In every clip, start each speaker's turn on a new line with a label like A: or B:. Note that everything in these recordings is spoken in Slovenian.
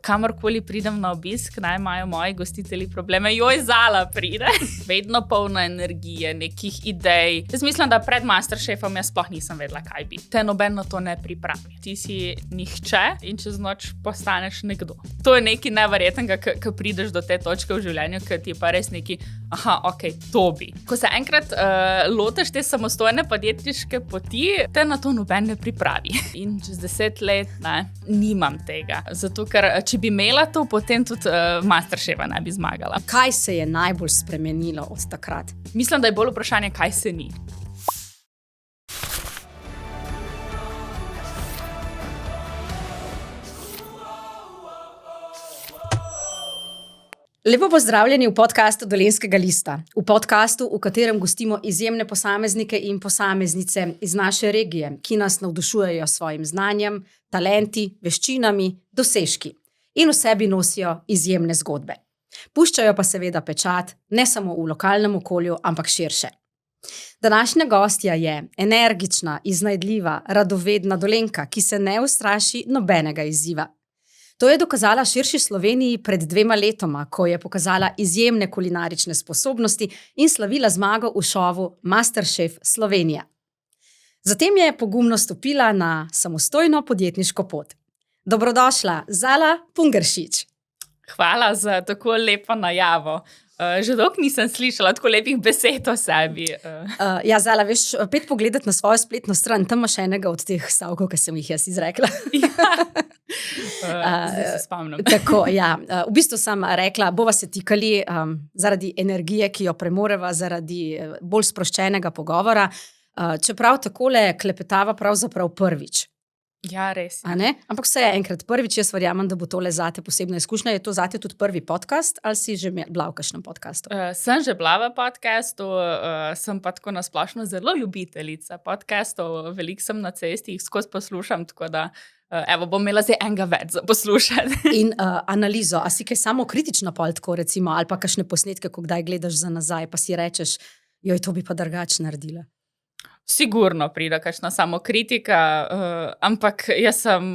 A: kamorkoli pridem na obisk, naj imajo moji gostitelji probleme. Joj, Zala pride. Vedno polna energije, nekih idej. Jaz mislim, da pred Masterchefom jaz sploh nisem vedela, kaj bi. Te noben na to ne pripravi. Ti si nihče in čez noč postaneš nekdo. To je nekaj neverjetnega, ko prideš do te točke v življenju, ki ti pa res neki, to bi. Ko se enkrat lotiš te samostojne podjetniške poti, te na to noben ne pripravi. In čez 10 let nimam tega. Zato, ker če bi imela to, potem tudi Masterchefa ne bi zmagala.
B: Kaj se je najbolj spremenilo od takrat?
A: Mislim, da je bolj vprašanje, kaj se ni.
B: Lepo pozdravljeni v podcastu Dolenjskega lista. V podcastu, v katerem gostimo izjemne posameznike in posameznice iz naše regije, ki nas navdušujejo s svojim znanjem, talenti, veščinami, dosežki in v sebi nosijo izjemne zgodbe. Puščajo pa seveda pečat ne samo v lokalnem okolju, ampak širše. Današnja gostja je energična, iznajdljiva, radovedna Dolenjka, ki se ne ustraši nobenega izziva. To je dokazala širši Sloveniji pred 2 letoma, ko je pokazala izjemne kulinarične sposobnosti in slavila zmago v šovu Masterchef Slovenija. Zatem je pogumno stopila na samostojno podjetniško pot. Dobrodošla, Zala Pungaršič.
A: Hvala za tako lepo najavo. Že dolgo nisem slišala tako lepih besed o sebi.
B: Zala, veš, pet pogledati na svojo spletno stran, tam imaš enega od teh stavkov, ki sem jih jaz izrekla.
A: Zdaj se spomnim.
B: Tako, v bistvu sem rekla, bova se tikali zaradi energije, ki jo premoreva, zaradi bolj sproščenega pogovora, čeprav takole klepetava pravzaprav prvič.
A: Ja, res.
B: Ampak vse je enkrat prvič, jaz verjamem, da bo tole zate posebna izkušnja. Je to zate tudi prvi podcast ali si že bila v kakšnem podcastu?
A: Sem že bila v podcastu, sem pa tako nasplošno zelo ljubiteljica podcastov, veliko sem na cesti, jih skozi poslušam, tako da bom imela zdaj enega več za poslušati.
B: In analizo, a si kaj samo kritična pol tako recimo, ali pa kakšne posnetke, ko kdaj gledaš za nazaj, pa si rečeš, joj, to bi pa drugače naredila?
A: Sigurno pride kakšna samokritika, ampak jaz sem,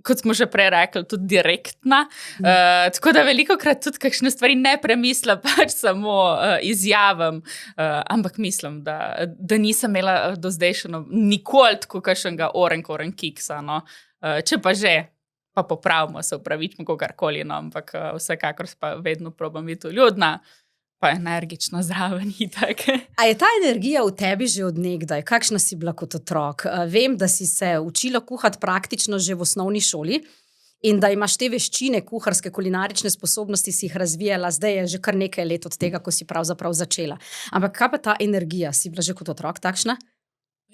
A: kot smo že prej rekli, tudi direktna. Tako da velikokrat tudi kakšne stvari ne premislim, pač samo izjavim. Ampak mislim, da nisem imela do zdaj še nikoli tako kakšnega oren kiksa. No. Če pa že, pa popravimo, se upravičimo kogarkoli, no, ampak vsekakor pa vedno probam biti ljudna. Pa energično zraven itak.
B: A je ta energija v tebi že od nekdaj? Kakšna si bila kot otrok? Vem, da si se učila kuhati praktično že v osnovni šoli in da imaš te veščine, kuharske, kulinarične sposobnosti si jih razvijala, zdaj je že kar nekaj let od tega, ko si pravzaprav začela. Ampak kaj pa ta energija? Si bila že kot otrok takšna?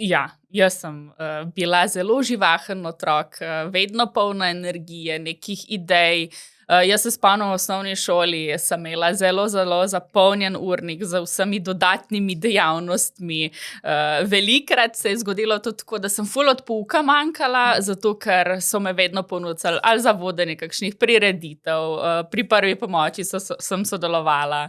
A: Ja, jaz sem bila zelo živahen otrok, vedno polna energije, nekih idej. Jaz se spomnim v osnovni šoli, sem imela zelo zapolnjen urnik z vsemi dodatnimi dejavnostmi. Velikrat se je zgodilo tudi tako, da sem ful od pouka manjkala, zato ker so me vedno ponudili ali za vodenje kakšnih prireditev, pri prvi pomoči sem sodelovala,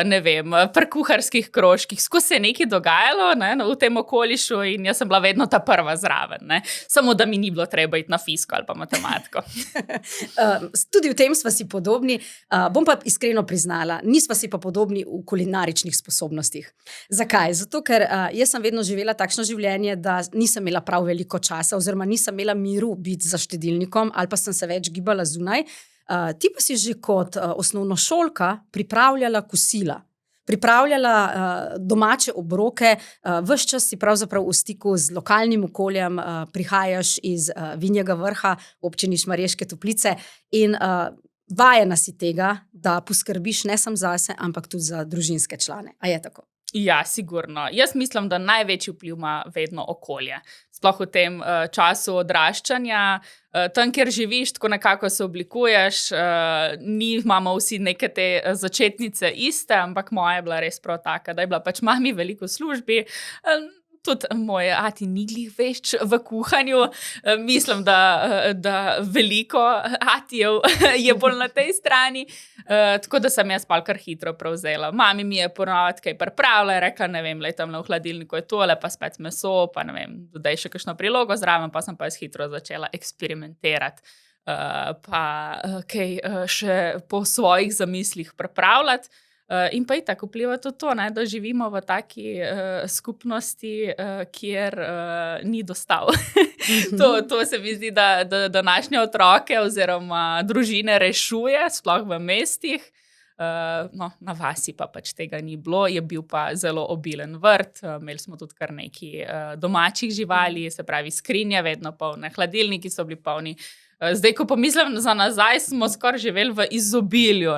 A: ne vem, pri kuharskih krožkih. Skozi se je nekaj dogajalo v tem okolišu in jaz sem bila vedno ta prva zraven. Samo da mi ni bilo treba iti na fiziko ali pa matematiko.
B: Tudi v tem sva si podobni, bom pa iskreno priznala, nisva si pa podobni v kulinaričnih sposobnostih. Zakaj? Zato, ker jaz sem vedno živela takšno življenje, da nisem imela prav veliko časa oziroma nisem imela miru biti za štedilnikom ali pa sem se več gibala zunaj. Ti pa si že kot osnovnošolka pripravljala kosila. Pripravljala domače obroke, ves čas si pravzaprav v stiku z lokalnim okoljem, prihajaš iz Vinjega Vrha, občini Šmarješke Toplice in vajena si tega, da poskrbiš ne samo zase, ampak tudi za družinske člane. A je tako?
A: Ja, sigurno. Jaz mislim, da največji vpliv ima vedno okolje. Sploh v tem času odraščanja, tam, kjer živiš, tako nekako se oblikuješ, imamo vsi neke te začetnice iste, ampak moja je bila res prav taka, da je bila pač mami veliko v službi, tudi moj ati ni glih vešč v kuhanju. Mislim, da veliko atijev je bolj na tej strani. Tako da sem jaz pol kar hitro prevzela. Mami mi je ponovadi kaj pripravila, je rekla, ne vem, tam v hladilniku je tole, pa spet meso, pa ne vem, dodaj še kakšno prilogo zraven, pa sem pa jaz hitro začela eksperimentirati. pa kaj še po svojih zamislih pripravljati. In pa itak vpliva tudi to, da živimo v taki skupnosti, kjer ni dostav. To se mi zdi, da današnje otroke oziroma družine rešuje, sploh v mestih. Na vasi pa pač tega ni bilo, je bil pa zelo obilen vrt, imeli smo tudi kar nekaj domačih živali, se pravi skrinje vedno polne, hladilniki so bili polni. Zdaj, ko pomislim za nazaj, smo skoraj živeli v izobilju,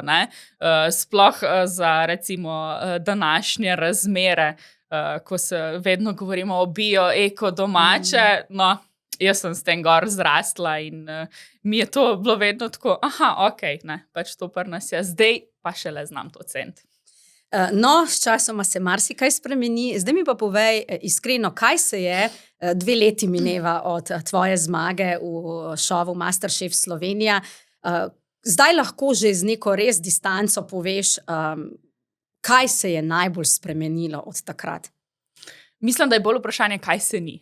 A: sploh za recimo današnje razmere, ko se vedno govorimo o bio, eko, domače, jaz sem s tem gor zrastla in mi je to bilo vedno tako, pač to pri nas je, zdaj pa šele znam to ceniti.
B: S časoma se marsikaj spremeni. Zdaj mi pa povej iskreno, kaj se je 2 leti mineva od tvoje zmage v šovu MasterChef Slovenija. Zdaj lahko že z neko res distanco poveš, kaj se je najbolj spremenilo od takrat?
A: Mislim, da je bolj vprašanje, kaj se ni.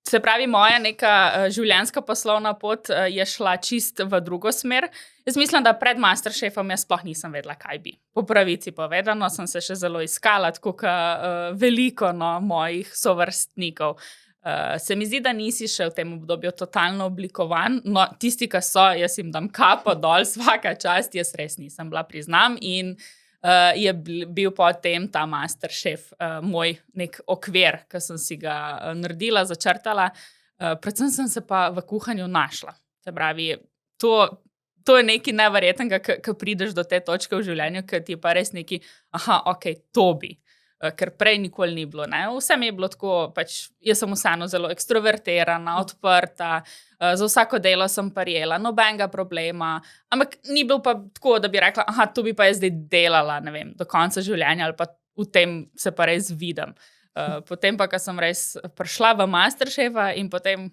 A: Se pravi, moja neka življenjska poslovna pot je šla čist v drugo smer. Jaz mislim, da pred MasterChefom jaz sploh nisem vedela, kaj bi. Po pravici povedano, sem se še zelo iskala, tako kot veliko mojih sovrstnikov. Se mi zdi, da nisi še v tem obdobju totalno oblikovan. Tisti, ki so, jaz jim dam kapo dol, svaka čast, jaz res nisem bila, priznam. In je bil potem ta MasterChef moj nek okvir, ki sem si ga naredila, začrtala. Predvsem sem se pa v kuhanju našla. Se pravi, to je nekaj neverjetnega, ko prideš do te točke v življenju, ki ti je pa res nekaj, to bi. Ker prej nikoli ni bilo. Vse mi je bilo tako, jaz sem vseeno zelo ekstrovertirana, odprta, za vsako delo sem prijela, nobenega problema, ampak ni bilo pa tako, da bi rekla, to bi pa jaz zdaj delala, ne vem, do konca življenja ali pa v tem se pa res vidim. Potem pa, ko sem res prišla v MasterChefa in potem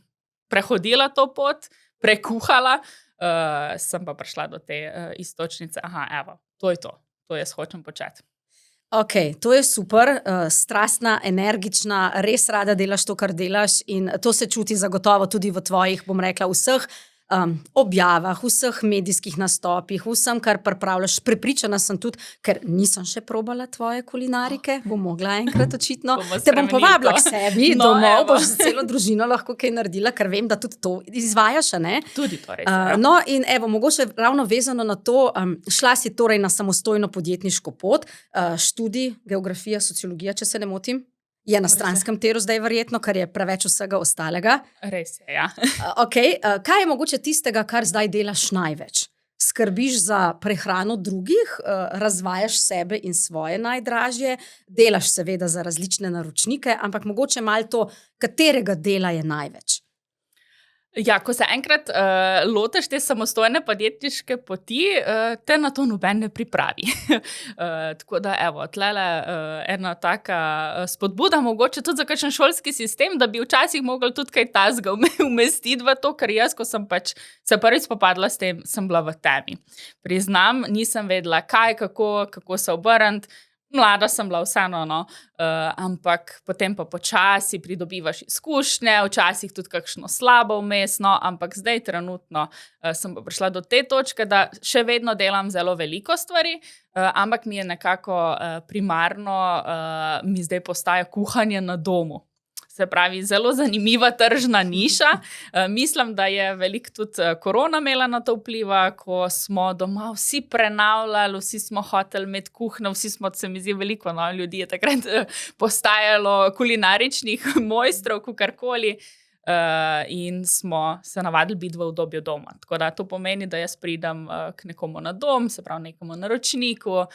A: prehodila to pot, prekuhala, sem pa prišla do te iztočnice, to je to jaz hočem početi.
B: To je super, strastna, energična, res rada delaš to, kar delaš in to se čuti zagotovo tudi v tvojih, bom rekla, vseh objavah, vseh medijskih nastopih, vsem, kar pripravljaš. Prepričana sem tudi, ker nisem še probala tvoje kulinarike, bom mogla enkrat očitno. Te bom povabila k sebi, domov, boš za celo družino lahko kaj naredila, ker vem, da tudi to izvajaš, ne?
A: Tudi to res.
B: In mogoče ravno vezano na to, šla si torej na samostojno podjetniško pot, študij, geografija, sociologija, če se ne motim. Je na stranskem tiru zdaj verjetno, ker je preveč vsega ostalega.
A: Res je, ja.
B: Kaj je mogoče tistega, kar zdaj delaš največ? Skrbiš za prehrano drugih, razvajaš sebe in svoje najdražje, delaš seveda za različne naročnike, ampak mogoče malo to, katerega dela je največ?
A: Ja, ko se enkrat lotiš te samostojne podjetniške poti, te na to noben ne pripravi. Tako da, tlele ena taka spodbuda, mogoče tudi za kakšen šolski sistem, da bi včasih mogli tudi kaj tazga umestiti v to, ker jaz, ko sem se prvič spopadla s tem, sem bila v temi. Priznam, nisem vedela kaj, kako se obrniti. Mlada sem bila vseeno, ampak potem pa počasi pridobivaš izkušnje, včasih tudi kakšno slabo vmes, ampak zdaj trenutno sem pa prišla do te točke, da še vedno delam zelo veliko stvari, ampak mi je nekako primarno, mi zdaj postaja kuhanje na domu. Se pravi, zelo zanimiva tržna niša. Mislim, da je veliko tudi korona imela na to vpliva, ko smo doma vsi prenavljali, vsi smo hoteli imeti kuhnjo, vsi smo, se mi zdi, veliko ljudi je takrat postajalo kulinaričnih mojstrov, kakorkoli, in smo se navadili biti v udobju doma. Tako da to pomeni, da jaz pridem k nekomu na dom, se pravi nekomu naročniku,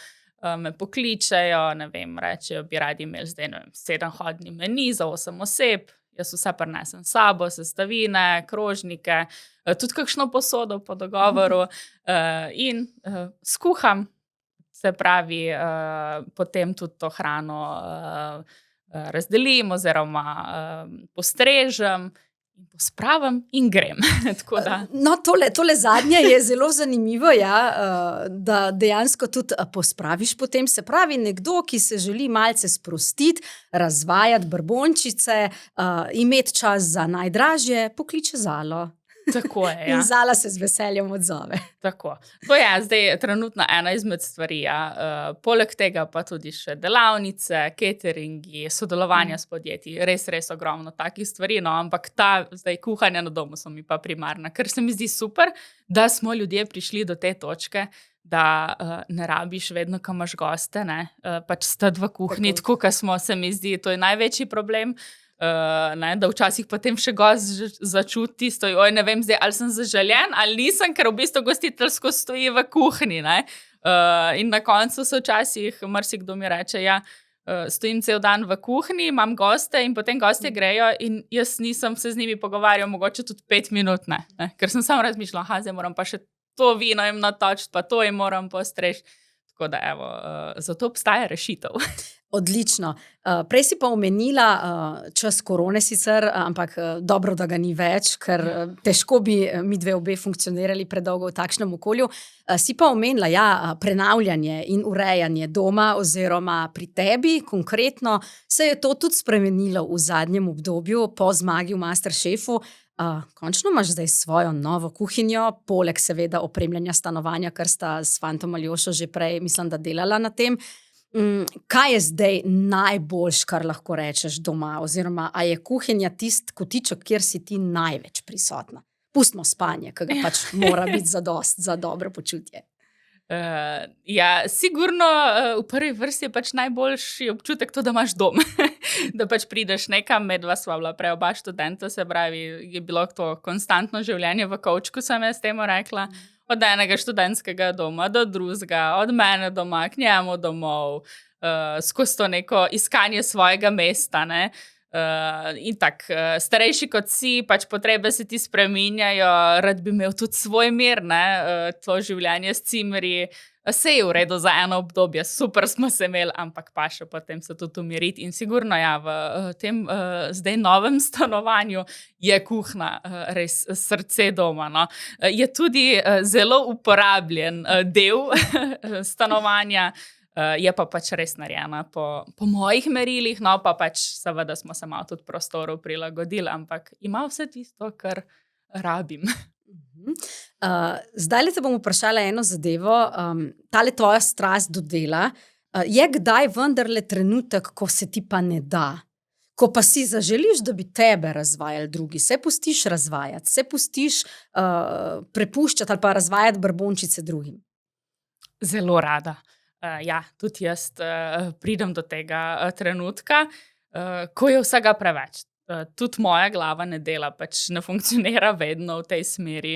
A: me pokličejo, ne vem, rečejo, bi radi imeli zdaj 7-hodni meni za 8 oseb, jaz vse prinesem s sabo, sestavine, krožnike, tudi kakšno posodo po dogovoru in skuham, se pravi, potem tudi to hrano razdelim oziroma postrežem, pospravim in grem.
B: Tole zadnje je zelo zanimivo, da dejansko tudi pospraviš potem. Se pravi, nekdo, ki se želi malce sprostiti, razvajati brbončice, imeti čas za najdražje, pokliče Zalo.
A: Tako je, ja.
B: In Zala se z veseljem odzove.
A: Tako. To je zdaj trenutno ena izmed stvari. Poleg tega pa tudi še delavnice, cateringi, sodelovanja s podjetji. Res, res ogromno takih stvari, no, ampak zdaj kuhanja na domu so mi pa primarna, ker se mi zdi super, da smo ljudje prišli do te točke, da ne rabiš vedno, ko imaš goste, ne, pač stati v kuhinji, tako kot smo, se mi zdi, to je največji problem. Da včasih potem še gost začuti tisto, ne vem zdaj, ali sem zaželjen ali nisem, ker v bistvu gostiteljsko stoji v kuhinji. In na koncu se včasih marsikdo mi reče, stojim cel dan v kuhinji, imam goste in potem gostje grejo in jaz nisem se z njimi pogovarjal mogoče tudi 5 minut, ne? Ker sem samo razmišljal, zdaj moram pa še to vino jim natočiti, pa to jim moram postreči. Tako da evo, zato obstaja rešitev.
B: Odlično. Prej si pa omenila čas korone sicer, ampak dobro, da ga ni več, ker težko bi mi dve obe funkcionirali predolgo v takšnem okolju. Si pa omenila, prenavljanje in urejanje doma oziroma pri tebi konkretno se je to tudi spremenilo v zadnjem obdobju po zmagi v Masterchefu. Končno imaš zdaj svojo novo kuhinjo, poleg seveda opremljanja stanovanja, ker sta s fantom Aljošo že prej, mislim, da delala na tem. Kaj je zdaj najboljš, kar lahko rečeš doma? Oziroma, a je kuhinja tisti kotiček, kjer si ti največ prisotna? Pustimo spanje, ki ga pač mora biti zadost za dobro počutje.
A: Sigurno v prvi vrsti je pač najboljši občutek to, da imaš dom. Da pač prideš nekam, medva sva bila prej oba študenta, se pravi, je bilo to konstantno življenje v kovčku, sem jaz temu rekla. Od enega študentskega doma do drugega, od mene doma k njemu domov, skozi to neko iskanje svojega mesta. In tako, starejši kot si, pač potrebe se ti spreminjajo, rad bi imel tudi svoj mir, to življenje s cimerji. Se je v redu za eno obdobje, super smo se imeli, ampak pa še potem se tudi umiriti. In sigurno, v tem zdaj novem stanovanju je kuhna res srce doma. No. Je tudi zelo uporabljen del stanovanja, je pa pač res narejena po mojih merilih, no pa pač seveda smo se malo tudi prostoru prilagodili, ampak ima vse tisto, kar rabim.
B: Zdaj te bom vprašala eno zadevo. Tale tvoja strast do dela, je kdaj vendarle trenutek, ko se ti pa ne da? Ko pa si zaželiš, da bi tebe razvajali drugi, se pustiš razvajati, se pustiš prepuščati ali pa razvajati brbončice drugim?
A: Zelo rada. Tudi jaz pridem do tega trenutka, ko je vsega preveč. Tudi moja glava ne dela, pač ne funkcionira vedno v tej smeri.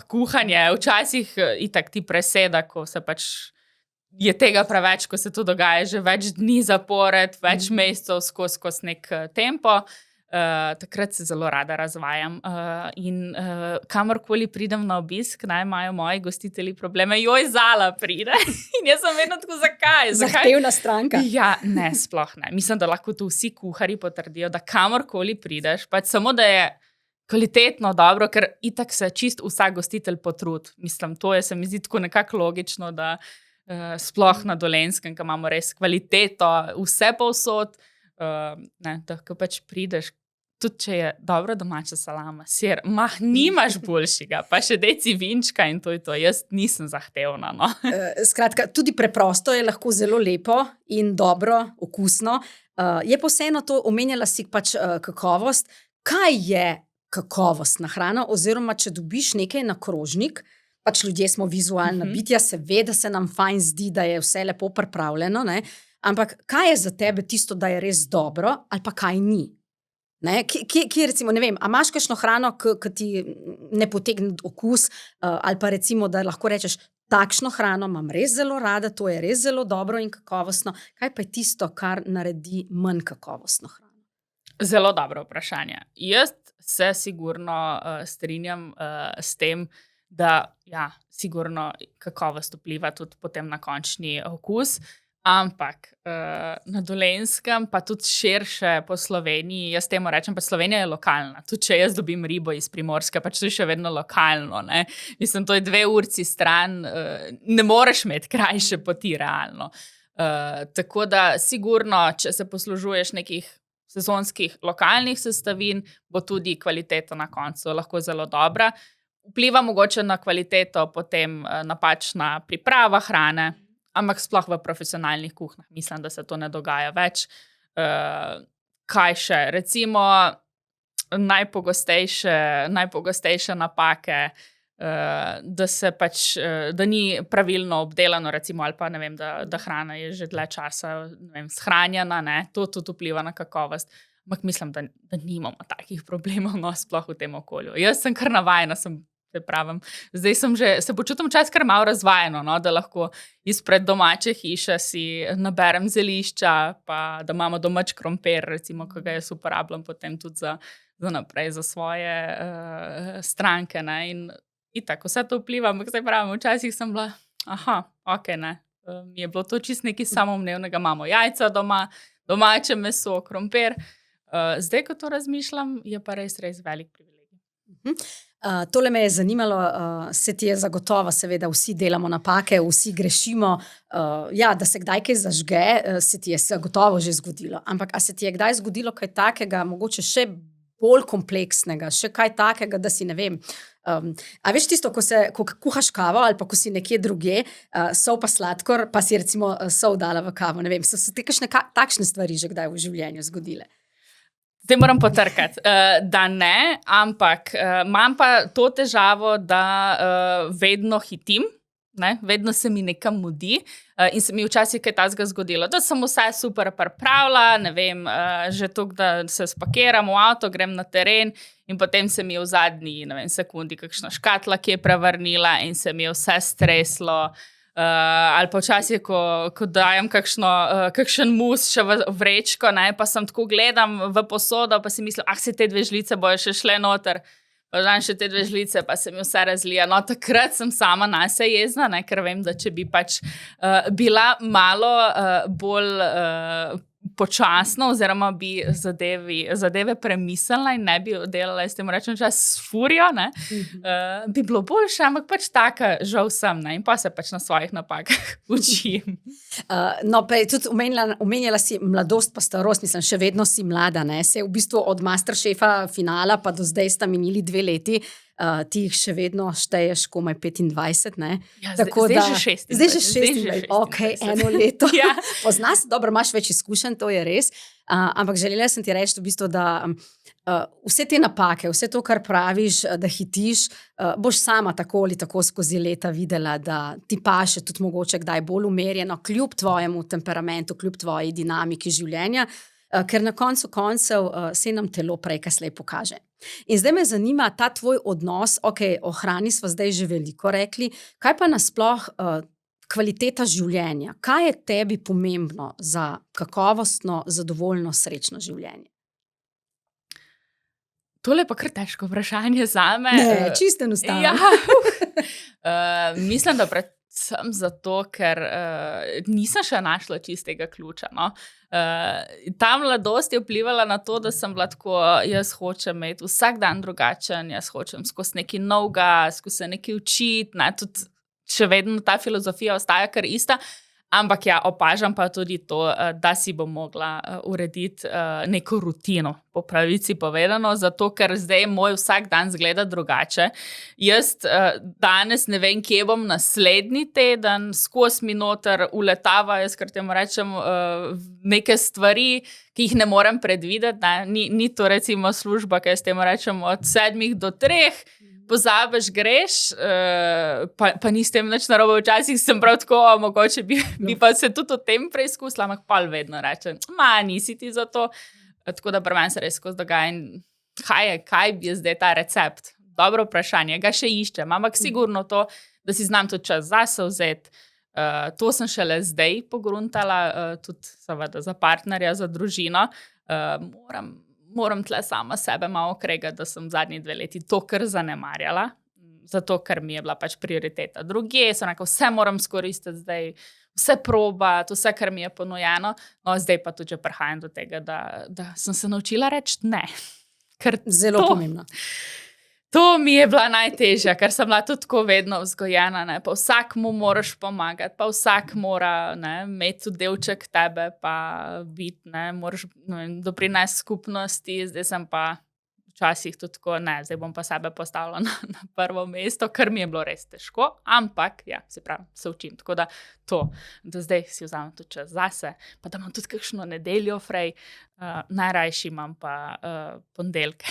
A: Kuhanje, včasih itak ti preseda, ko se pač je tega preveč, ko se to dogaja že več dni zapored, več mesecev skozi nek tempo. Takrat se zelo rada razvajam in kamorkoli pridem na obisk, naj imajo moji gostitelji probleme, Zala pride in jaz sem vedno tako, zakaj?
B: Zahtevna stranka.
A: Ne, sploh ne. Mislim, da lahko tu vsi kuharji potrdijo, da kamorkoli prideš, pač samo da je kvalitetno, dobro, ker itak se čist vsak gostitelj potrudi. Mislim, to je, se mi zdi tako nekako logično, da sploh na Dolenjskem, ko imamo res kvaliteto, vse povsod, da ko pač prideš, tudi če je dobro domača salama, sir, nimaš boljšega, pa še deci vinčka in to je to. Jaz nisem zahtevna, no.
B: Skratka, tudi preprosto je lahko zelo lepo in dobro, okusno. Je pa vseeno to, omenjala si pač kakovost. Kaj je kakovostna hrana? Oziroma, če dobiš nekaj na krožnik, pač ljudje smo vizualna bitja, seveda se nam fajn zdi, da je vse lepo pripravljeno, ampak kaj je za tebe tisto, da je res dobro, ali pa kaj ni? Kje recimo, ne vem, a imaš kakšno hrano, ki ti ne potegne okus, ali pa recimo, da lahko rečeš, takšno hrano imam res zelo rada, to je res zelo dobro in kakovostno. Kaj pa je tisto, kar naredi manj kakovostno hrano?
A: Zelo dobro vprašanje. Jaz se sigurno strinjam s tem, da sigurno kakovost vpliva tudi potem na končni okus. Ampak na Dolenjskem, pa tudi širše po Sloveniji, jaz temu rečem, pa Slovenija je lokalna. Tudi če jaz dobim ribo iz Primorske, pač to je še vedno lokalno. Mislim, to je 2 urci stran, ne moreš imeti krajše poti realno. Tako da sigurno, če se poslužuješ nekih sezonskih lokalnih sestavin, bo tudi kvaliteta na koncu lahko zelo dobra. Vpliva mogoče na kvaliteto potem napačna priprava hrane, ampak sploh v profesionalnih kuhnjah mislim, da se to ne dogaja več. Kaj še? Recimo najpogostejše napake, da ni pravilno obdelano, recimo, ali pa ne vem, da hrana je že dlje časa shranjena, ne? To tudi vpliva na kakovost. Ampak mislim, da nimamo takih problemov, no, sploh v tem okolju. Jaz sem kar navajena, zdaj se počutim včasih kar malo razvajeno, no, da lahko izpred domače hiše si naberem zelišča, pa da imamo domač krompir, recimo, ki ga jaz uporabljam potem tudi za naprej, za svoje stranke, ne, in tako vse to vpliva, ampak zdaj pravim, včasih sem bila, ne, mi je bilo to čisto nekaj samoumevnega, imamo jajca doma, domače meso, krompir, zdaj, ko to razmišljam, je pa res velik privilegij.
B: Tole me je zanimalo, se ti je zagotovo, seveda vsi delamo napake, vsi grešimo, da se kdaj kaj zažge, se ti je zagotovo že zgodilo, ampak a se ti je kdaj zgodilo kaj takega, mogoče še bolj kompleksnega, še kaj takega, da si ne vem, a veš tisto, ko kuhaš kavo ali pa ko si nekje drugje, sol pa sladkor, pa si recimo sol dala v kavo, ne vem, so te kakšne takšne stvari že kdaj v življenju zgodile?
A: Zdaj moram potrkati, da ne, ampak imam pa to težavo, da vedno hitim, ne? Vedno se mi nekam mudi in se mi včasih kaj takega zgodilo, da sem vse super pripravila, ne vem, že toliko, da se spakiram v avto, grem na teren in potem se mi je v zadnji, ne vem, sekundi kakšna škatla, ki je prevrnila in se mi je vse streslo. Ali pa včasih, ko dajem kakšen mus še v vrečko, ne, pa sem tako gledam v posodo, pa si mislim, se te 2 žlice bojo še šle noter, pa dam še te 2 žlice, pa se mi vse razlija. No, takrat sem sama nase jezna, ne, ker vem, da če bi pač bila malo bolj počasno, oziroma bi zadeve premislila in ne bi delala, s tem rečem čas s furijo, ne, bi bilo boljše, ampak pač taka, žal sem, ne, in pa se pač na svojih napakah učim.
B: No, pa je tudi omenjala si mladost pa starost, mislim, še vedno si mlada, ne, se v bistvu od Masterchefa finala pa do zdaj sta minili 2 leti, ti jih še vedno šteješ komaj 25, ne?
A: Ja, zdaj že 26.
B: Zdaj že 26, ok, 1 leto.
A: Ja.
B: Poznaš, dobro, imaš več izkušenj, to je res, ampak želela sem ti reči v bistvu, da vse te napake, vse to, kar praviš, da hitiš, boš sama tako ali tako skozi leta videla, da ti paše tudi mogoče kdaj bolj umerjeno, kljub tvojemu temperamentu, kljub tvoji dinamiki življenja, ker na koncu koncev se nam telo prej kasneje pokaže. In zdaj me zanima ta tvoj odnos, o hrani smo zdaj že veliko rekli, kaj pa nasploh kvaliteta življenja? Kaj je tebi pomembno za kakovostno, zadovoljno, srečno življenje?
A: Tole je pa kar težko vprašanje zame.
B: Ne, čisto enostavno.
A: Ja. Mislim, da predvsem zato, ker nisem še našla čistega ključa, no. Ta mladost je vplivala na to, da sem bila tako, jaz hočem imeti vsak dan drugačen, jaz hočem skozi nekaj novega, skozi se nekaj učiti, ne, tudi še vedno ta filozofija ostaja kar ista, ampak ja, opažam pa tudi to, da si bom mogla urediti neko rutino, po pravici povedano, zato ker zdaj moj vsak dan zgleda drugače. Jaz danes ne vem, kje bom naslednji teden, skozi mi noter uletava, jaz kar temu rečem, neke stvari, ki jih ne morem predvideti, ne? Ni to recimo služba, ki jaz temu rečem od 7 do 3, pozabiš, greš, pa ni s tem nič narobe, včasih sem prav tako, mogoče bi pa se tudi o tem preizkusila, ampak pol vedno rečem, nisi ti za to, tako da pri meni se res skozi dogaja in kaj bi zdaj ta recept? Dobro vprašanje, ga še iščem, ampak sigurno to, da si znam tudi čas zase vzeti, to sem šele zdaj pogruntala, tudi seveda za partnerja, za družino, moram tle sama sebe malo kregati, da sem zadnji 2 leti to kar zanemarjala, zato ker mi je bila pač prioriteta drugje, vse moram skoristiti zdaj, vse probati, vse, kar mi je ponujeno, no zdaj pa tudi že prihajam do tega, da sem se naučila reči ne.
B: Zelo pomembno.
A: To mi je bila najtežja, ker sem bila tudi tako vedno vzgojena, ne, pa vsakmu moraš pomagati, pa vsak mora, ne, imeti tudi delček tebe, pa biti, ne, moraš doprinesti skupnosti, zdaj sem pa včasih tudi tako, ne, zdaj bom pa sebe postavila na prvo mesto, ker mi je bilo res težko, ampak, ja, se pravi, se učim, tako da to, do zdaj si vzamem tudi čas zase, pa da imam tudi kakšno nedeljo frej, najrajši imam pa ponedeljke.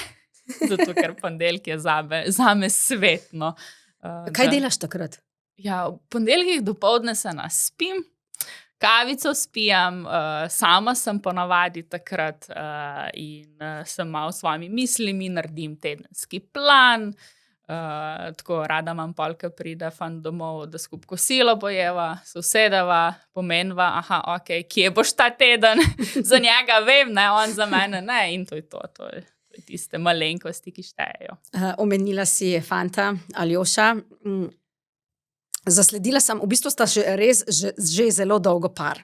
A: Zato, ker ponedeljek je zame svetno.
B: Kaj delaš takrat?
A: Ja, v ponedeljkih dopoldne se naspim, kavico spijem, sama sem ponavadi takrat in sem malo s svojimi mislimi, naredim tedenski plan, tako rada imam pol, ko pride fant domov, da skupaj kosilo pojeva, se usedeva, pomenva, ok, kje boš ta teden, za njega vem, ne, on za mene ne, in to je to je tiste malenkosti, ki štejejo.
B: Omenila si fanta Aljoša. Zasledila sem, v bistvu sta že zelo dolgo par.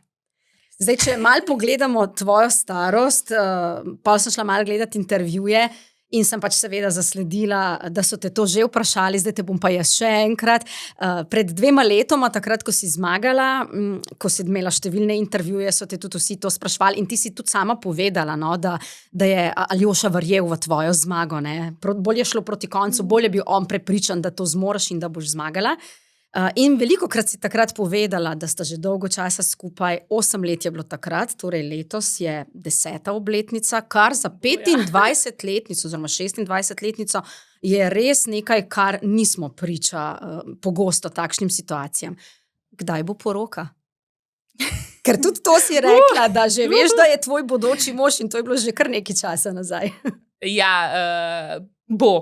B: Zdaj, če malo pogledamo tvojo starost, pa sem šla malo gledati intervjuje in sem pač seveda zasledila, da so te to že vprašali, zdaj te bom pa jaz še enkrat. Pred 2 letoma, takrat, ko si zmagala, ko si imela številne intervjuje, so te tudi vsi to sprašvali in ti si tudi sama povedala, no, da je Aljoša verjel v tvojo zmago. Ne? Bolj je šlo proti koncu, bolj je bil on prepričan, da to zmoreš in da boš zmagala. In velikokrat si takrat povedala, da sta že dolgo časa skupaj, 8 let je bilo takrat, torej letos je 10. obletnica, kar za 25-letnico oziroma 26-letnico je res nekaj, kar nismo priča pogosto takšnim situacijam. Kdaj bo poroka? Ker tudi to si rekla, da že veš, da je tvoj bodoči mož in to je bilo že kar nekaj časa nazaj.
A: Ja,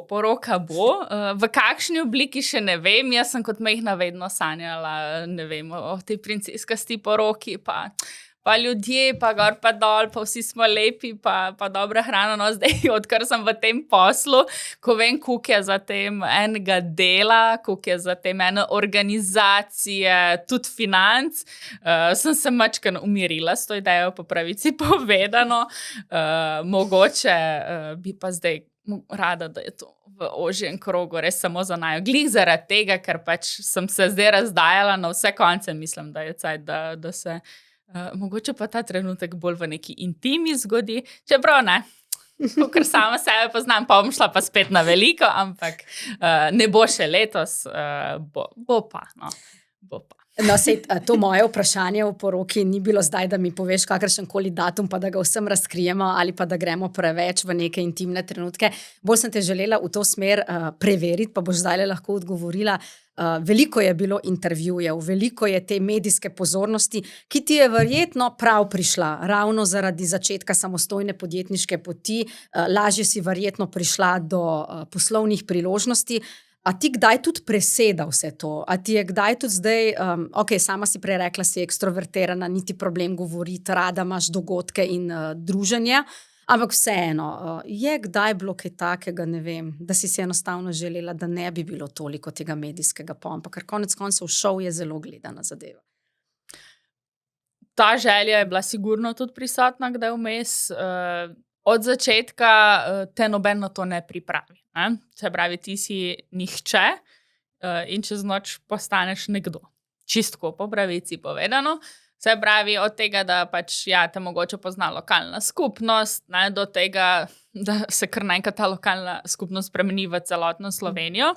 A: poroka bo. V kakšni obliki še ne vem. Jaz sem kot majhna vedno sanjala, ne vem, o tej princeskasti poroki, pa ljudje, pa gor pa dol, pa vsi smo lepi, pa dobra hrana. No, zdaj, odkar sem v tem poslu, ko vem, koliko je za tem enega dela, koliko je za tem ene organizacije, tudi financ, sem se mačkeno umirila s to idejo, po pravici povedano. Mogoče bi pa zdaj rada, da je to v ožjem krogu, res samo za naju. Glih zaradi tega, ker pač sem se zdaj razdajala na vse konce, mislim, da je cajt, da se mogoče pa ta trenutek bolj v neki intimi zgodi, čeprav ne, ker sama sebe poznam, pa bom šla pa spet na veliko, ampak ne bo še letos, bo pa.
B: No, sej, to moje vprašanje o poroki ni bilo zdaj, da mi poveš kakršenkoli datum, pa da ga vsem razkrijemo ali pa da gremo preveč v neke intimne trenutke. Bolj sem te želela v to smer preveriti, pa boš zdaj lahko odgovorila. Veliko je bilo intervjujev, veliko je te medijske pozornosti, ki ti je verjetno prav prišla, ravno zaradi začetka samostojne podjetniške poti, lažje si verjetno prišla do poslovnih priložnosti. A ti kdaj tudi preseda vse to? A ti je kdaj tudi zdaj, ok, sama si prej rekla, si ekstrovertirana, niti problem govoriti, rada imaš dogodke in druženje, ampak vseeno, je kdaj bilo kaj takega, ne vem, da si enostavno želela, da ne bi bilo toliko tega medijskega pompa, ker konec koncev šov je zelo gledana zadeva.
A: Ta želja je bila sigurno tudi prisotna, kdaj vmes. Od začetka te noben na to ne pripravi. Ne? Se pravi, ti si nihče in čez noč postaneš nekdo. Čistko po pravici povedano. Se pravi, od tega, da pač te mogoče pozna lokalna skupnost, ne, do tega, da se kar naenkrat ta lokalna skupnost spremeni v celotno Slovenijo.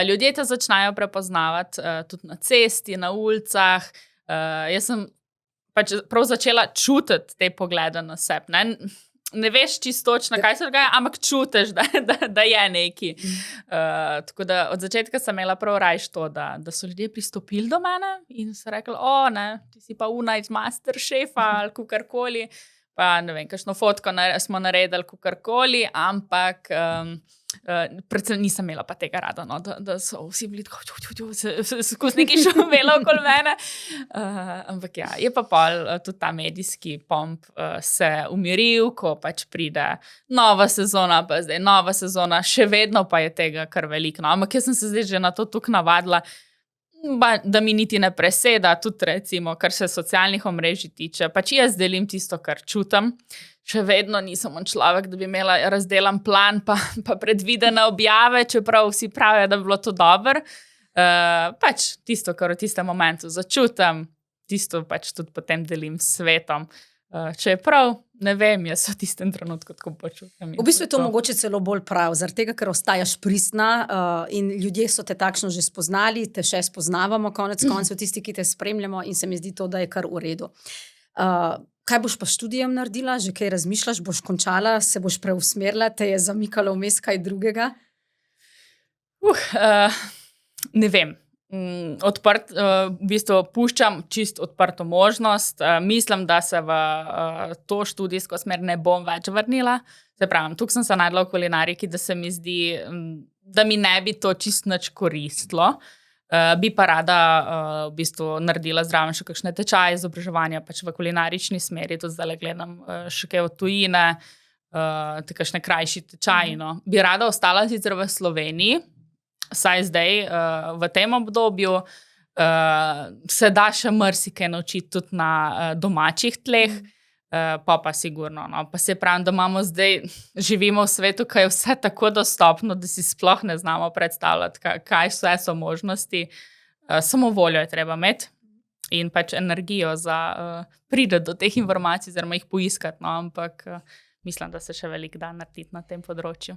A: Ljudje te začnejo prepoznavati tudi na cesti, na ulicah. Jaz sem pač prav začela čutiti te poglede na sebe. Ne veš čisto točno, kaj se dogaja, ampak čutiš, da je neki. Tako da od začetka sem imela prav rajš to, da so ljudje pristopili do mene in so rekli, ti si pa una iz Masterchefa ali kukarkoli. Pa ne vem, kakšno fotko smo naredili kukarkoli, ampak predvsem nisem imela pa tega rada, no, da so vsi bili tako skozi neki šumelo okoli mene. Ampak ja, je pa pol tudi ta medijski pomp se umiril, ko pač pride nova sezona, pa zdaj nova sezona, še vedno pa je tega kar veliko. No. Ampak jaz sem se zdaj že na to tukaj navadila. da mi niti ne preseda, tudi recimo, kar se socialnih omrežij tiče. Pač jaz delim tisto, kar čutim. Še vedno nisem človek, da bi imela razdelan plan pa predvidene objave, čeprav vsi pravijo, da bi bilo to dobro. Pač tisto, kar v tistem momentu začutim, tisto pač tudi potem delim s svetom. Čeprav, ne vem, jaz v tistem trenutku tako počutim.
B: V bistvu je to mogoče celo bolj prav, zaradi tega, ker ostajaš pristna in ljudje so te takšno že spoznali, te še spoznavamo konec koncev, tisti, ki te spremljamo in se mi zdi to, da je kar v redu. Kaj boš pa študijem naredila? Že kaj razmišljaš? Boš končala? Se boš preusmerila? Te je zamikalo vmes kaj drugega?
A: Ne vem. V bistvu puščam čisto odprto možnost. Mislim, da se v to študijsko smer ne bom več vrnila. Se pravim, tukaj sem se najdla v kulinariki, da se mi zdi, da mi ne bi to čisto nič koristilo. Bi pa rada v bistvu naredila zraven še kakšne tečaje izobraževanja pač v kulinarični smeri. Tudi zdaj gledam še kaj od tujine, te kakšne krajši tečaji. No. Bi rada ostala sicer v Sloveniji, saj zdaj v tem obdobju se da še marsikaj naučiti tudi na domačih tleh, pa sigurno. No. Pa se pravim, da živimo v svetu, ki je vse tako dostopno, da si sploh ne znamo predstavljati, kaj vse so možnosti. Samo voljo je treba imeti in pač energijo za priti do teh informacij, oziroma jih poiskati. No. Ampak mislim, da se še veliko da narediti na tem področju.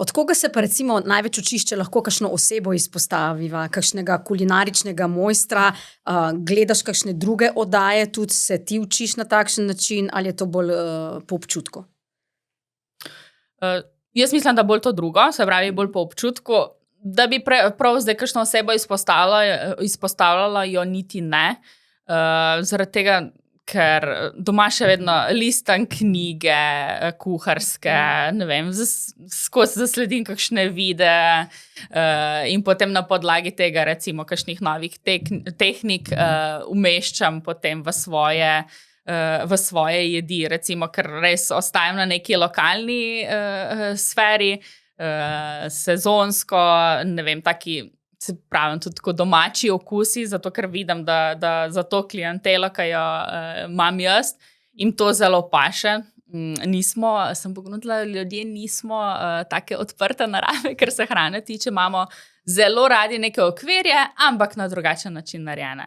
B: Od koga se pa recimo največ učiš, če lahko kakšno osebo izpostaviva, kakšnega kulinaričnega mojstra, gledaš kakšne druge oddaje, tudi se ti učiš na takšen način, ali je to bolj po občutku?
A: Jaz mislim, da bolj to drugo, se pravi bolj po občutku, da bi prav zdaj kakšno osebo izpostavljala, jo niti ne. Zaradi tega, ker doma še vedno listam knjige, kuharske, ne vem, skozi zasledim kakšne videe in potem na podlagi tega recimo kakšnih novih tehnik umeščam potem v svoje jedi, recimo, ker res ostajam na neki lokalni sferi, sezonsko, ne vem, taki, se pravim, tudi tako domači okusi, zato ker vidim, da za to klientelo, ki jo imam jaz, jim to zelo paše. Sem pognutila, ljudje nismo take odprte narave, ker se hrane tiče, imamo zelo radi neke okvirje, ampak na drugačen način narejene.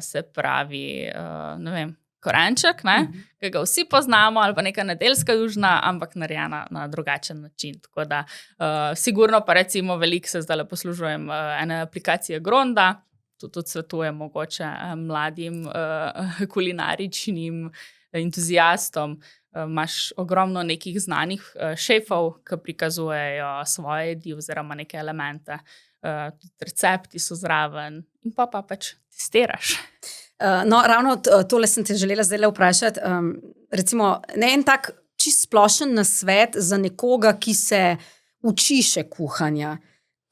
A: Se pravi, ne vem, korenček, ki ga vsi poznamo, ali pa neka nedeljska južna, ampak narejena na drugačen način. Tako da, sigurno pa recimo veliko se zdaj poslužujem ene aplikacije Gronda, tudi svetujem mogoče mladim kulinaričnim entuziastom. Imaš ogromno nekih znanih šefov, ki prikazujejo svoje jedi oziroma neke elemente. Recepti so zraven in pa pač testiraš.
B: No, ravno tole sem te želela zdaj vprašati. Recimo, ne en tak čist splošen nasvet za nekoga, ki se uči še kuhanja.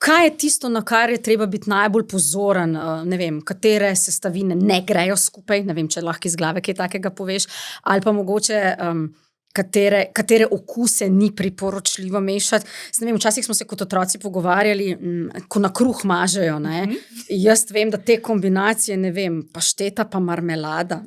B: Kaj je tisto, na kar je treba biti najbolj pozoren? Ne vem, katere sestavine ne grejo skupaj, ne vem, če lahko iz glave kaj takega poveš, ali pa mogoče katere okuse ni priporočljivo mešati. Ne vem, včasih smo se kot otroci pogovarjali, ko na kruh mažejo, ne. Jaz vem, da te kombinacije, ne vem, pašteta pa marmelada,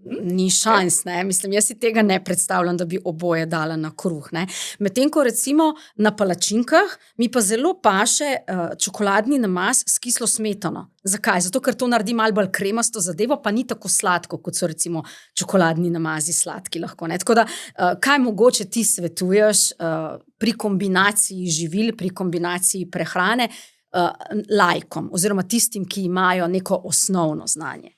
B: ni šans, ne. Mislim, jaz si tega ne predstavljam, da bi oboje dala na kruh, ne. Medtem ko recimo na palačinkah mi pa zelo paše čokoladni namaz s kislo smetano. Zakaj? Zato, ker to naredi malo bolj kremasto zadevo, pa ni tako sladko, kot so recimo čokoladni namazi sladki lahko, ne. Tako da, kaj mogoče ti svetuješ pri kombinaciji živil, pri kombinaciji prehrane laikom oziroma tistim, ki imajo neko osnovno znanje?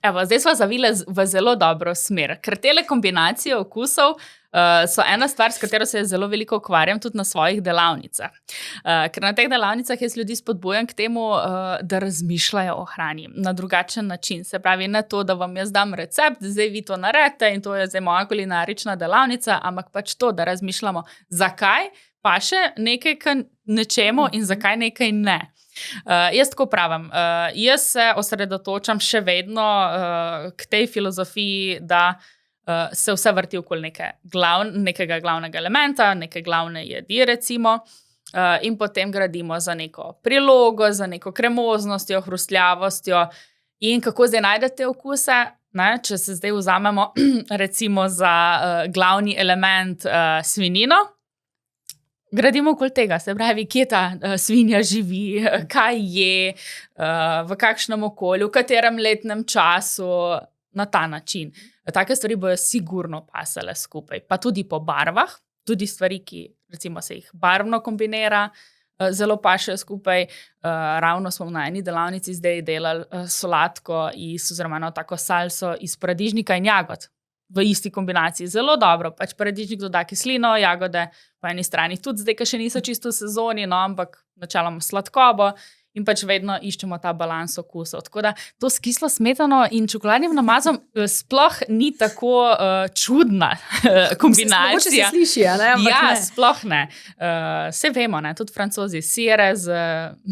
A: Evo, zdaj smo zavile v zelo dobro smer, ker tele kombinacije okusov so ena stvar, s katero se zelo veliko ukvarjam tudi na svojih delavnicah. Ker na teh delavnicah jaz ljudi spodbujam k temu, da razmišljajo o hrani na drugačen način. Se pravi, ne to, da vam jaz dam recept, zdaj vi to naredite in to je zdaj moja kulinarična delavnica, ampak pač to, da razmišljamo, zakaj paše nekaj k nečemu in zakaj nekaj ne. Jaz tako pravim, jaz se osredotočam še vedno k tej filozofiji, da se vse vrti okoli nekega glavnega elementa, neke glavne jedi recimo. in potem gradimo za neko prilogo, za neko kremoznostjo, hrustljavostjo. In kako zdaj najdete okuse? Ne? Če se zdaj vzamemo recimo za glavni element svinjino, gradimo okoli tega, se pravi, kje ta svinja živi, kaj je, v kakšnem okolju, v katerem letnem času, na ta način. Take stvari bojo sigurno pasale skupaj, pa tudi po barvah, tudi stvari, ki recimo se jih barvno kombinira, zelo pašejo skupaj. Ravno smo na eni delavnici zdaj delali solatko oziroma eno tako salso iz paradižnika in jagod. V isti kombinaciji. Zelo dobro, pač paradižnik doda kislino, jagode po eni strani tudi zdaj, ki še niso čisto v sezoni, no, ampak načeloma sladkobo in pač vedno iščemo ta balans okusov. Tako da to s kislo smetano in čokoladnim namazom sploh ni tako čudna kombinacija.
B: Mogoče se sliši, ne?
A: Ja, ne. Sploh ne. Saj vemo, ne? Tudi Francozi sire z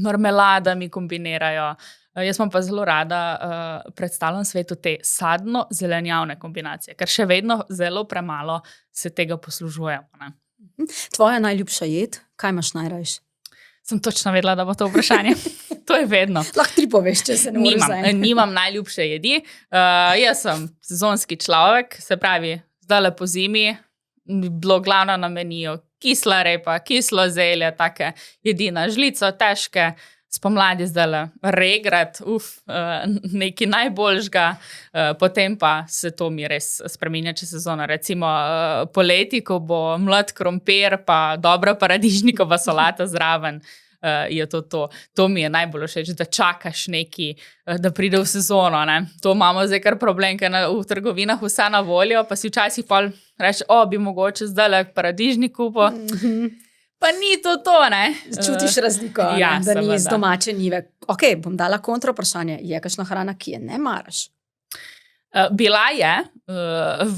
A: marmeladami kombinirajo. Jaz imam pa zelo rada predstavljam svetu te sadno-zelenjavne kombinacije, ker še vedno zelo premalo se tega poslužujemo. Ne?
B: Tvoja najljubša jed? Kaj imaš najrajši?
A: Sem točno vedela, da bo to vprašanje. To je vedno.
B: Lahko 3 poveš, če se ne moreš zajediti.
A: Nimam najljubše jedi. Jaz sem sezonski človek, se pravi, zdajle po zimi bilo glavno na meniju kisla repa, kislo zelje, take jedi na žlico, težke. Spomladi zdajle regrat, nekaj najboljšega, potem pa se to mi res spreminja čez sezono. Recimo poleti, ko bo mlad krompir pa dobra paradižnikova solata zraven, je to. To mi je najbolj všeč, da čakaš neki, da pride v sezono. Ne? To imamo zdaj kar problem, ker v trgovinah vse na voljo, pa si včasih pol reči, bi mogoče zdajle paradižnik kupil. Pa ni to, ne?
B: Čutiš razliko,
A: ja,
B: da ni iz domače njive. Ok, bom dala kontra vprašanje. Je kakšna hrana, ki je ne maraš?
A: Bila je.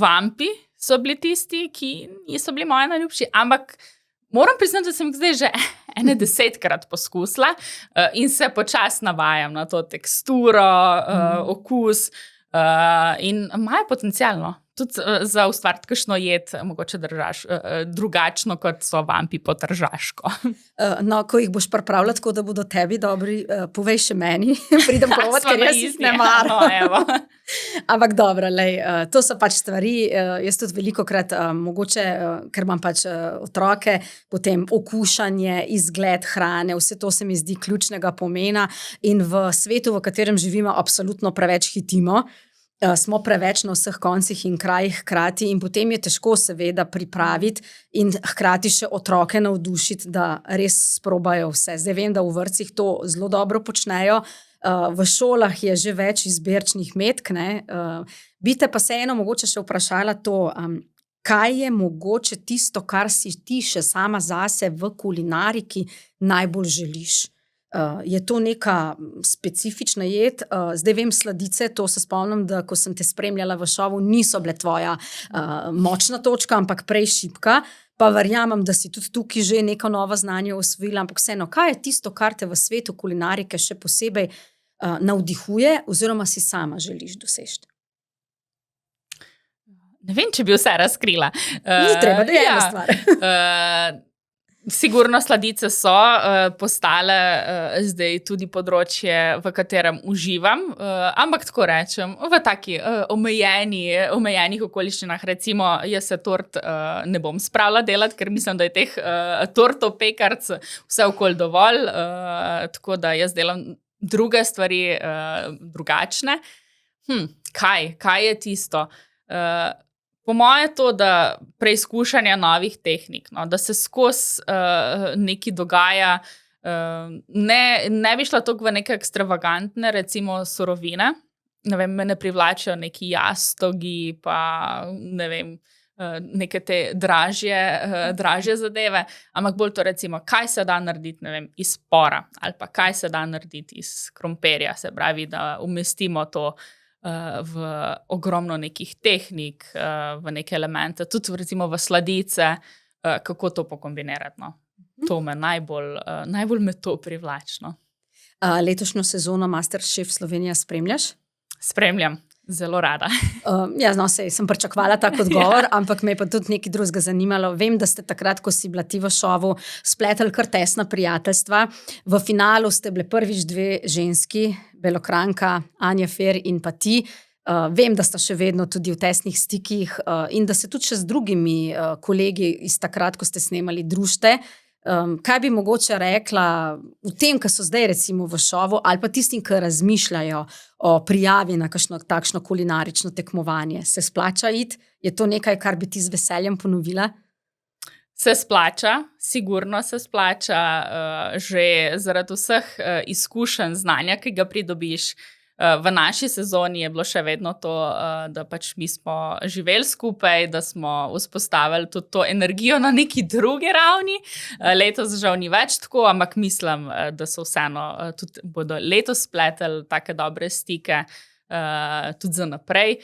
A: Vampi so bili tisti, ki niso bili moji najljubši, ampak moram priznati, da sem jih zdaj že 10-krat poskusila in se počasi navajam na to teksturo, okus in imajo potencialno. Tudi za ustvariti kakšno jed, mogoče držaš drugačno, kot so vampi po tržaško.
B: No, ko jih boš pripravljala tako, da bodo tebi dobri, povej še meni, pridem provat, ker jaz jih ne maram. Ampak dobro, to so pač stvari, jaz tudi velikokrat, mogoče, ker imam pač otroke, potem okušanje, izgled hrane, vse to se mi zdi ključnega pomena in v svetu, v katerem živimo, absolutno preveč hitimo. Smo preveč na vseh koncih in krajih hkrati in potem je težko seveda pripraviti in hkrati še otroke navdušiti, da res sprobajo vse. Zdaj vem, da v vrtcih to zelo dobro počnejo, v šolah je že več izbirčnih metk, ne. Bi te pa se eno mogoče še vprašala to, kaj je mogoče tisto, kar si ti še sama zase v kulinariki najbolj želiš? Je to neka specifična jed? Zdaj vem, sladice, to se spomnim, da ko sem te spremljala v šovu, niso bile tvoja močna točka, ampak prej šibka, pa verjamem, da si tudi tukaj že neko novo znanje osvojila, ampak vseeno, kaj je tisto, kar te v svetu kulinarike še posebej navdihuje oziroma si sama želiš doseči?
A: Ne vem, če bi vse razkrila.
B: Ni treba, da je ena stvar.
A: Sigurno sladice so postale zdaj tudi področje, v katerem uživam, ampak tako rečem, v taki omejenih okoliščinah. Recimo, jaz se tort ne bom spravila delati, ker mislim, da je teh tortopekarc vse okoli dovolj, tako da jaz delam druge stvari drugačne. Kaj je tisto? Po moje to, da preizkušanje novih tehnik, no, da se skozi nekaj dogaja, ne bi šla toliko v neke ekstravagantne, recimo surovine, ne vem, me ne privlačijo neki jastogi, pa ne vem, neke te dražje zadeve, ampak bolj to recimo, kaj se da narediti, ne vem, iz pora, ali pa kaj se da narediti iz krompirja, se pravi, da umestimo to v ogromno nekih tehnik, v neke elemente, tudi recimo v sladice, kako to pokombinirati. No? To me najbolj me to privlači. No?
B: Letošnjo sezono MasterChef Slovenija spremljaš?
A: Spremljam. Zelo rada.
B: Sem pričakovala tak odgovor, ampak me je pa tudi nekaj drugega zanimalo. Vem, da ste takrat, ko si bila ti v šovu, spletali kar tesna prijateljstva. V finalu ste bile prvič 2 ženski, Belokranjka, Anja Fer in pa ti. Vem, da sta še vedno tudi v tesnih stikih in da se tudi še z drugimi kolegi iz takrat, ko ste snemali, družite. Kaj bi mogoče rekla v tem, ki so zdaj recimo v šovu, ali pa tistim, ki razmišljajo o prijavi na kakšno takšno kulinarično tekmovanje? Se splača iti? Je to nekaj, kar bi ti z veseljem ponovila?
A: Se splača, sigurno se splača, že zaradi vseh izkušenj, znanja, ki ga pridobiš. V naši sezoni je bilo še vedno to, da pač mi smo živeli skupaj, da smo vzpostavili tudi to energijo na neki drugi ravni. Letos žal ni več tako, ampak mislim, da so vseeno tudi bodo letos spletali take dobre stike tudi za naprej.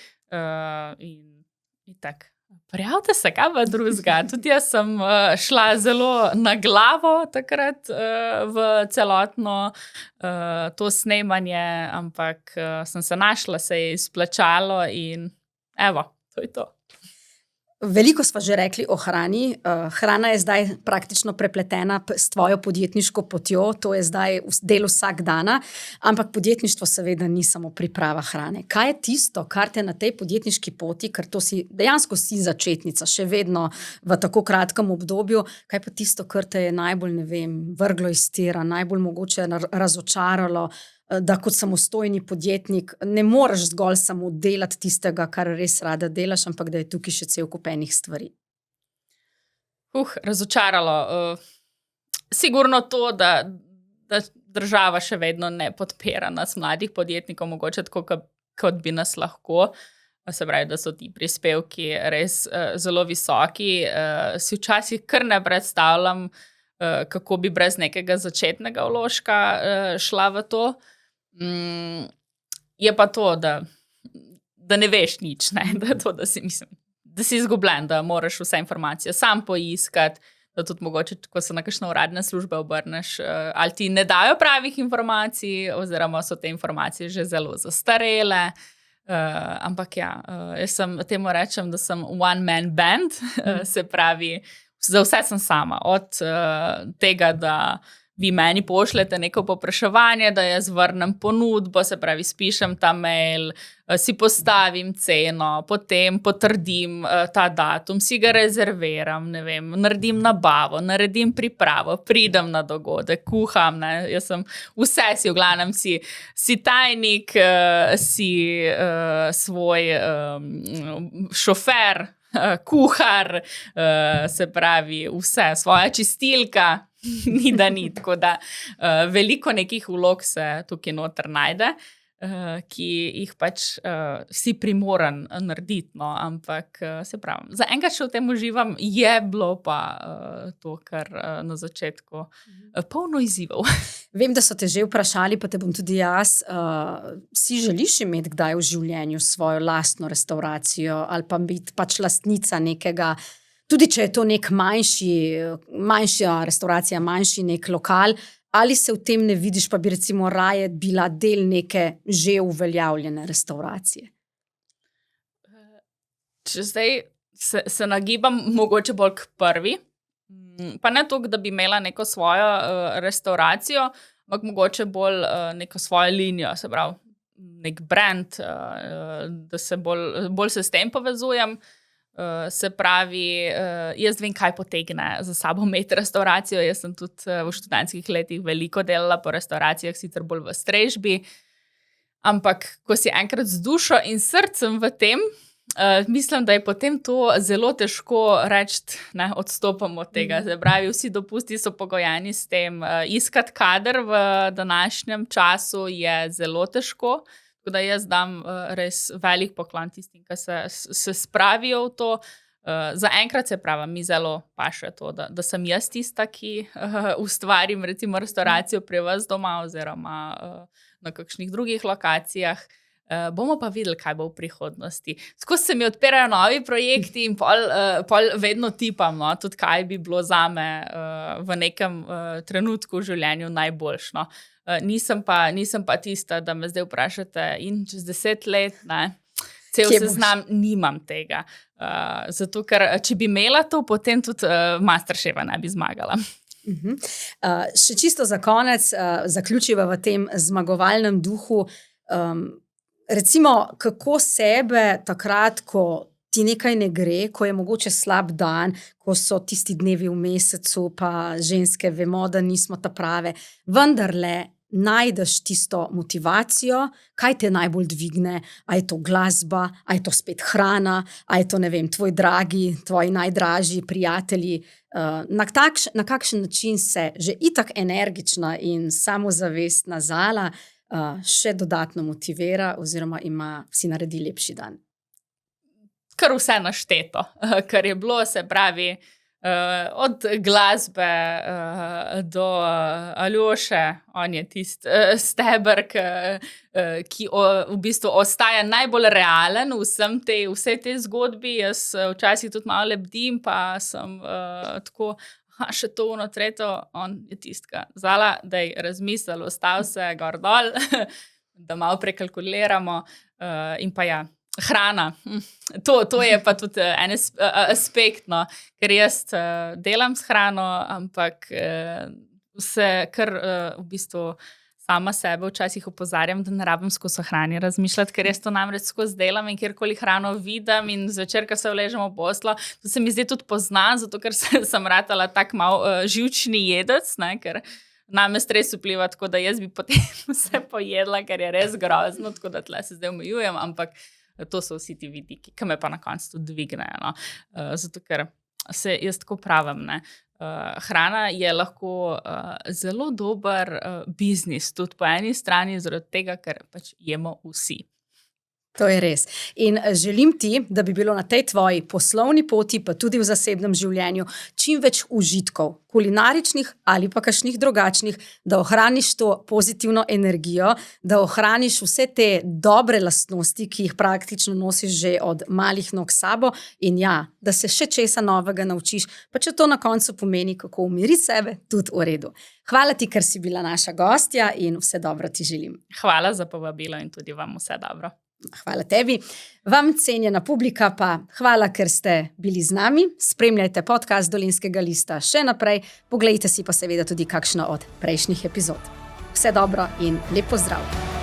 A: In tako. Prijavite se, kaj pa drugega. Tudi jaz sem šla zelo na glavo takrat v celotno to snemanje, ampak sem se našla, se je izplačalo in evo, to je to.
B: Veliko sva že rekli o hrani. Hrana je zdaj praktično prepletena s tvojo podjetniško potjo, to je zdaj del vsak dana, ampak podjetništvo seveda ni samo priprava hrane. Kaj je tisto, kar te na tej podjetniški poti, ker to dejansko si začetnica, še vedno v tako kratkem obdobju, kaj pa tisto, kar te je najbolj, vrglo iz tira, najbolj mogoče razočaralo, da kot samostojni podjetnik ne moreš zgolj samo delati tistega, kar res rada delaš, ampak da je tukaj še cel kup enih stvari?
A: Razočaralo. Sigurno to, da država še vedno ne podpira nas mladih podjetnikov, mogoče tako, kot bi nas lahko. Se pravi, da so ti prispevki res zelo visoki. Si včasih kar ne predstavljam, kako bi brez nekega začetnega vložka šla v to. Je pa to, da ne veš nič, ne? Da si izgubljen, da moraš vse informacije sam poiskati, da tudi mogoče, ko se na kakšne uradne službe obrneš, ali ti ne dajo pravih informacij, oziroma so te informacije že zelo zastarele. Ampak ja, jaz temu rečem, da sem one man band, se pravi, za vse sem sama. Od tega, da vi meni pošljete neko povpraševanje, da jaz vrnem ponudbo, se pravi, spišem ta mail, si postavim ceno, potem potrdim ta datum, si ga rezerviram, naredim nabavo, naredim pripravo, pridem na dogodek, kuham, jaz sem vse, v glavnem si tajnik, si svoj šofer, kuhar, se pravi, vse, svoja čistilka, ni da ni, tako da veliko nekih vlog se tukaj noter najde, ki jih pač si primoran narediti, no, ampak se pravi, zaenkrat še v tem uživam, je bilo pa to, kar na začetku polno izzivov.
B: Vem, da so te že vprašali, pa te bom tudi jaz, si želiš imeti kdaj v življenju svojo lastno restauracijo ali pa biti pač lastnica nekega, tudi če je to nek manjša restauracija, manjši nek lokal, ali se v tem ne vidiš, pa bi recimo raje bila del neke že uveljavljene restauracije?
A: Če zdaj se nagibam mogoče bolj k prvi, pa ne toliko, da bi imela neko svojo restauracijo, ampak mogoče bolj neko svojo linijo, se pravi, nek brand, da se bolj se s tem povezujem. Se pravi, jaz vem, kaj potegne za sabo imeti restauracijo. Jaz sem tudi v študentskih letih veliko delala po restauracijah, sicer bolj v strežbi, ampak ko si enkrat z dušo in srcem v tem, mislim, da je potem to zelo težko reči, ne, odstopam od tega. Se pravi, vsi dopusti so pogojeni s tem. Iskati kader v današnjem času je zelo težko. Tako da jaz dam res velik poklon tistim, ki se spravijo v to. Zaenkrat se pravi, mi zelo paše to, da sem jaz tista, ki ustvarim recimo restauracijo pri vas doma oziroma na kakšnih drugih lokacijah. Bomo pa videli, kaj bo v prihodnosti. Skozi se mi odpirajo novi projekti in pol vedno tipam, no, tudi kaj bi bilo zame v nekem trenutku v življenju najboljše. No. Nisem pa tista, da me zdaj vprašate in čez 10 let, ne. cel seznam, nimam tega. Zato, ker če bi imela to, potem tudi Masterchefa ne bi zmagala.
B: Še čisto za konec, zaključiva v tem zmagovalnem duhu. Recimo, kako sebe takrat, ko ti nekaj ne gre, ko je mogoče slab dan, ko so tisti dnevi v mesecu, pa ženske vemo, da nismo ta prave, vendarle najdeš tisto motivacijo, kaj te najbolj dvigne, a je to glasba, a je to spet hrana, a je to, ne vem, tvoj dragi, tvoji najdražji prijatelji. Na kakšen način se že itak energična in samozavestna Zala še dodatno motivira oziroma si naredi lepši dan?
A: Kar vse našteto, kar je bilo, se pravi, od glasbe do Aljoše, on je tisti steber, ki v bistvu ostaja najbolj realen v vsej tej zgodbi. Jaz včasih tudi malo lebdim, pa sem tako, še to ono tretjo, on je tistka. Zala, daj razmislil, ostal se gor dol, da malo prekalkuliramo in pa ja. Hrana, to je pa tudi en aspekt, no, ker jaz delam s hrano, ampak se kar v bistvu sama sebe včasih opozarjam, da ne rabim skozi o hrani razmišljati, ker jaz to namreč skozi delam in kjerkoli hrano vidim in zvečer, ko se vležem v poslo, to se mi zdaj tudi pozna, zato ker sem ratala tak mal živčni jedec, ne, ker name stres vpliva, tako da jaz bi potem vse pojedla, ker je res grozno, tako da tle se zdaj omejujem, ampak to so vsi ti vidiki, ki me pa na koncu tudi dvignejo. No. Zato, ker se jaz tako pravim, ne. Hrana je lahko zelo dober biznis, tudi po eni strani, zaradi tega, ker pač jemo vsi.
B: To je res. In želim ti, da bi bilo na tej tvoji poslovni poti, pa tudi v zasebnem življenju, čim več užitkov, kulinaričnih ali pa kakšnih drugačnih, da ohraniš to pozitivno energijo, da ohraniš vse te dobre lastnosti, ki jih praktično nosiš že od malih nog sabo in ja, da se še česa novega naučiš, pa če to na koncu pomeni, kako umiriti sebe, tudi v redu. Hvala ti, ker si bila naša gostja in vse dobro ti želim.
A: Hvala za povabilo in tudi vam vse dobro.
B: Hvala tebi. Vam, cenjena publika, pa hvala, ker ste bili z nami. Spremljajte podcast Dolenjskega lista še naprej. Poglejte si pa seveda tudi kakšno od prejšnjih epizod. Vse dobro in lep pozdrav!